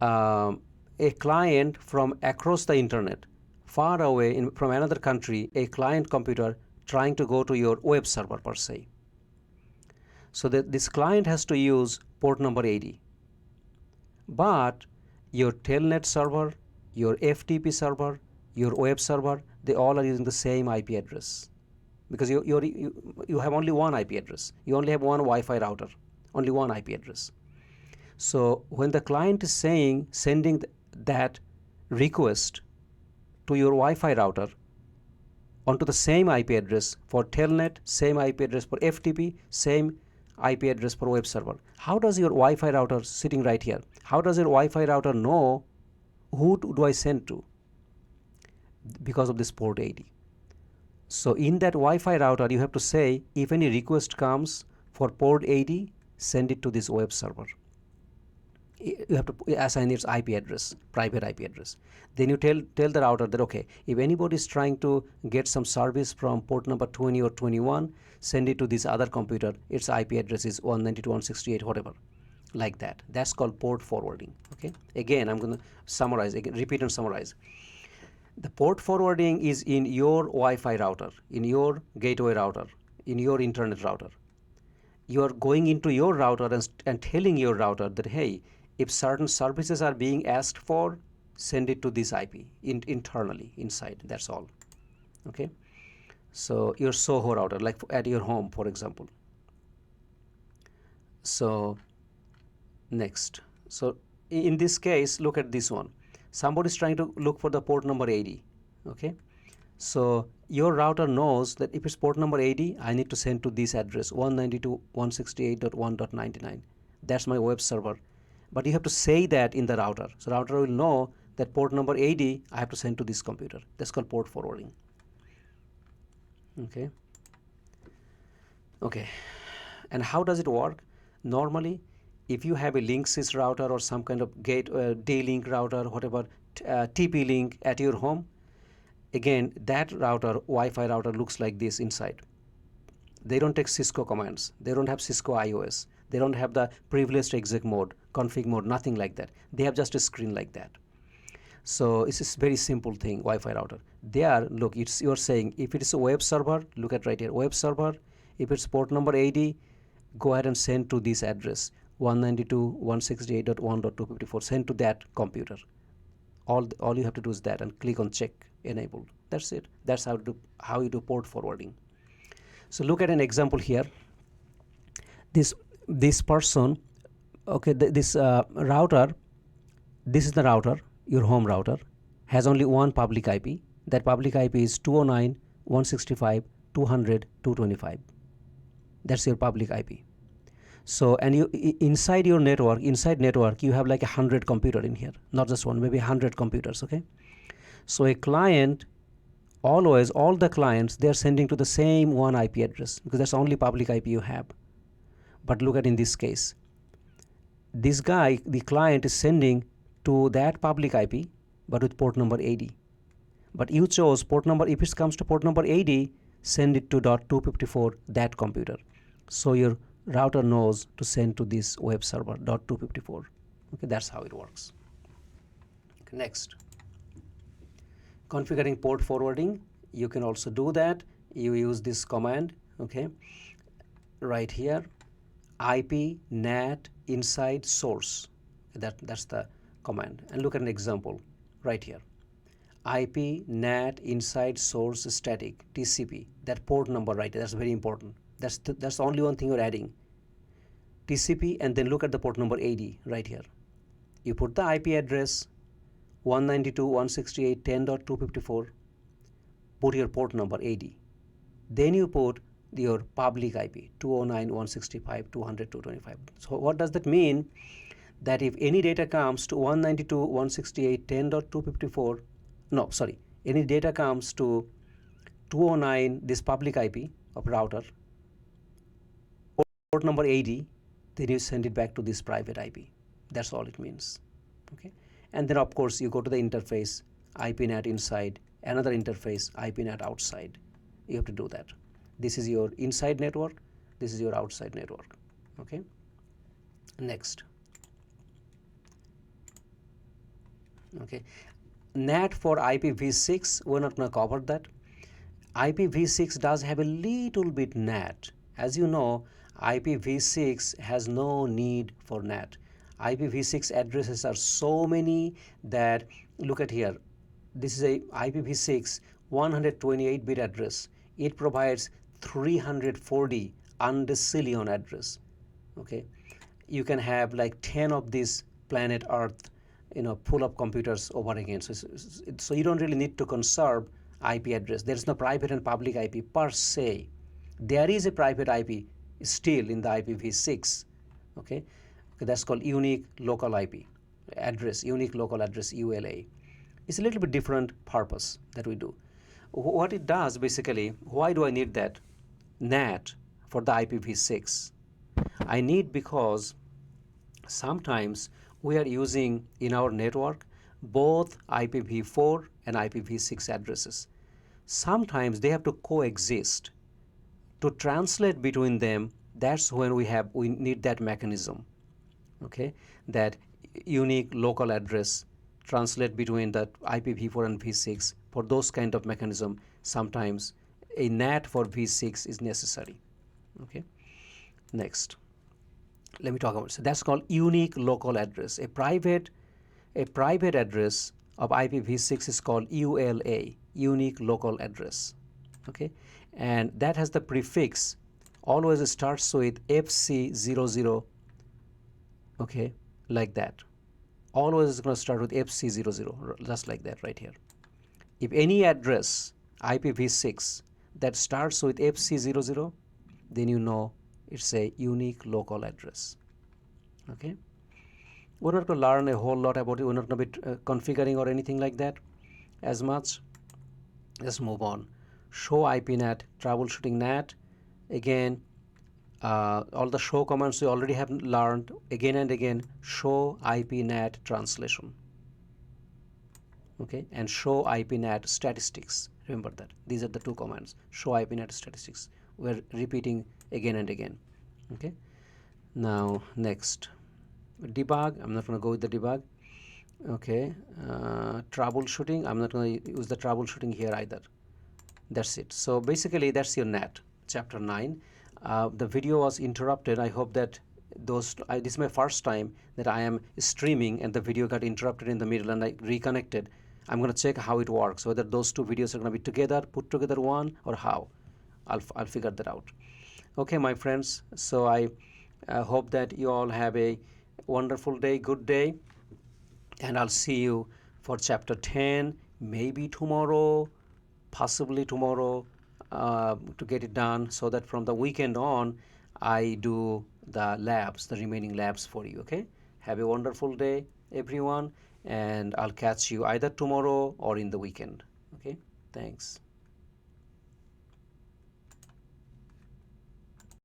a client from across the internet, far away from another country, a client computer trying to go to your web server per se. So that this client has to use port number 80. But your telnet server, your FTP server, your web server, they all are using the same IP address. Because you have only one IP address. You only have one Wi-Fi router, only one IP address. So when the client is sending that request to your Wi-Fi router, onto the same IP address for telnet, same IP address for FTP, same IP address for web server. How does your Wi-Fi router sitting right here? How does your Wi-Fi router know who do I send to? Because of this port 80. So in that Wi-Fi router, you have to say if any request comes for port 80, send it to this web server. You have to assign its IP address, private IP address. Then you tell the router that, okay, if anybody is trying to get some service from port number 20 or 21, send it to this other computer. Its IP address is 192.168, whatever, like that. That's called port forwarding. Okay. Again, I'm going to summarize, again, repeat and summarize. The port forwarding is in your Wi-Fi router, in your gateway router, in your internet router. You are going into your router and telling your router that, hey, if certain services are being asked for, send it to this IP internally inside. That's all. Okay. So your Soho router, like at your home, for example. So next. So in this case, look at this one. Somebody is trying to look for the port number 80. Okay. So your router knows that if it's port number 80, I need to send to this address 192.168.1.99. That's my web server. But you have to say that in the router. So router will know that port number 80 I have to send to this computer. That's called port forwarding. Okay. Okay. And how does it work? Normally, if you have a Linksys router or some kind of D-Link router, whatever, TP-Link at your home, again, that router, Wi-Fi router, looks like this inside. They don't take Cisco commands. They don't have Cisco iOS. They don't have the privileged exec mode, config mode, nothing like that. They have just a screen like that. So it's a very simple thing, Wi-Fi router. There, look, you're saying if it is a web server, look at right here, web server. If it's port number 80, go ahead and send to this address 192.168.1.254. Send to that computer. All you have to do is that and click on check enabled. That's it. That's how you do port forwarding. So look at an example here. This person, okay, this router, this is the router, your home router, has only one public IP. That public IP is 209.165.200.225. That's your public IP. So, and you inside network, you have like 100 computers in here, not just one, maybe 100 computers. Okay. So a client, always, all the clients, they're sending to the same one IP address because that's the only public IP you have. But look at in this case, this guy, the client, is sending to that public IP, but with port number 80. But you chose port number, if it comes to port number 80, send it to .254, that computer. So your router knows to send to this web server .254. Okay, that's how it works. Okay, next, configuring port forwarding. You can also do that. You use this command. Okay, right here, IP NAT inside source. That's the command. And look at an example right here. IP NAT inside source static TCP. That port number right there. That's very important. That's the only one thing you're adding. TCP, and then look at the port number 80 right here. You put the IP address 192.168.10.254. Put your port number 80. Then you put your public IP 209.165.200.225. So what does that mean? That if any data comes to 192.168.10.254, no, sorry, any data comes to 209, this public IP of router, port number 80, then you send it back to this private IP. That's all it means. Okay, and then of course you go to the interface, IP NAT inside, another interface, IP NAT outside. You have to do that. This is your inside network. This is your outside network. Okay. Next. Okay. NAT for IPv6, we're not going to cover that. IPv6 does have a little bit NAT. As you know, IPv6 has no need for NAT. IPv6 addresses are so many that, look at here, this is a IPv6 128-bit address. It provides 340 undecillion address. Okay, you can have like 10 of these planet Earth, full of computers over again. So you don't really need to conserve IP address. There is no private and public IP per se. There is a private IP still in the IPv6. Okay, that's called unique local IP address, unique local address, ULA. It's a little bit different purpose that we do. What it does basically, why do I need that NAT for the IPv6? I need because sometimes we are using in our network both IPv4 and IPv6 addresses. Sometimes they have to coexist. To translate between them, that's when we need that mechanism. Okay, that unique local address translate between the IPv4 and v6. For those kind of mechanism, sometimes a NAT for v6 is necessary. Okay, next let me talk about, so that's called unique local address. A private address of IPv6 is called ULA, unique local address. Okay, and that has the prefix, always starts with FC00. Okay, like that. Always is going to start with FC00, just like that right here. If any address IPv6 that starts with FC00, then you know it's a unique local address. Okay, we're not going to learn a whole lot about it. We're not going to be configuring or anything like that as much. Let's move on. Show IPNAT, troubleshooting NAT. Again, all the show commands we already have learned. Again and again, show IPNAT translation. Okay, and show IPNAT statistics. Remember that these are the two commands. Show IPNAT statistics. We're repeating again and again. Okay, now next, debug. I'm not going to go with the debug. Okay, troubleshooting. I'm not going to use the troubleshooting here either. That's it. So basically that's your NAT chapter 9. The video was interrupted. I hope that this is my first time that I am streaming and the video got interrupted in the middle and I reconnected. I'm going to check how it works, whether those two videos are going to be together, put together one, or how. I'll figure that out. Okay, my friends, so I hope that you all have a wonderful day, good day, and I'll see you for chapter 10, maybe tomorrow, possibly tomorrow, to get it done, so that from the weekend on I do the labs, the remaining labs for you. Okay, have a wonderful day everyone, and I'll catch you either tomorrow or in the weekend. Okay, thanks.